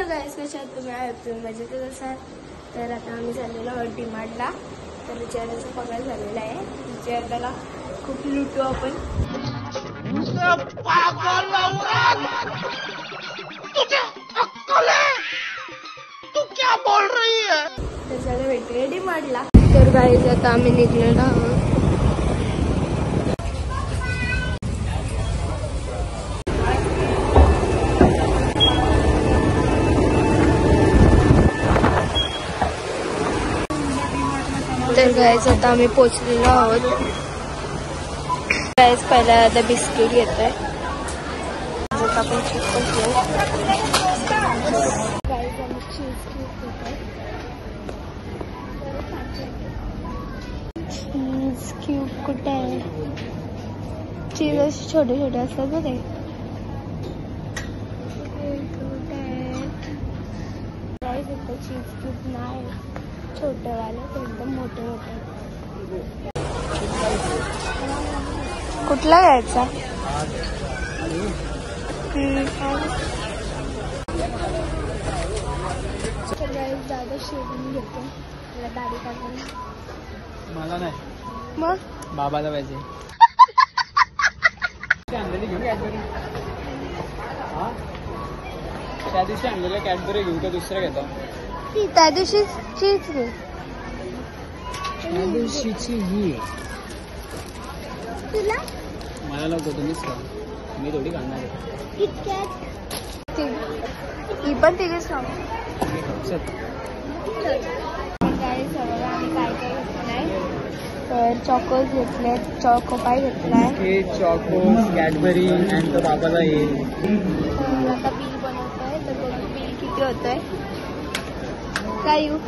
गाईस कशा आहात तुम्ही? आहे मजेतच असाल तर आता आम्ही चाललेलो आहोत डीमार्टला. तर विचारायचा पगार झालेला आहे. विचारायला खूप लुटू आपण. तर चला भेटूया डीमार्टला. तर गाईस आता आम्ही निघलेलो आहोत. तर गाईस आता आम्ही पोचलेलो आहोत. गाईस पहिला आता बिस्किट घेतोय. आपण चीज क्यूब कुठे आहे? चीज असे छोटे छोटे असतात ना ते. चीज क्यूब नाही छोटे वाले, एकदम मोठे मोठे. कुठला घ्यायचा? दादा शेवून घेतो. मला दाढी काढून. मला नाही, मग बाबाला पाहिजे. आणलेली घेऊ कॅडबरी. हा त्या दिवशी आणलेलं कॅडबरी घेऊ का दुसरं घेतो? त्या दिवशी चीज घे. त्या दिवशीची ही तुला मला नको, तुम्हीच खा. मी थोडी खाणार आहे. ही पण तिघेच खाऊ. काय सगळं आम्ही काय काय घेतलंय तर चॉकोज घेतले, चॉको पाय घेतलाय, हे चॉकोज कॅडबरी आणि तो बाबाला येईल. आता बिल बनवतोय. तर बघू बिल किती होतंय. काय येऊ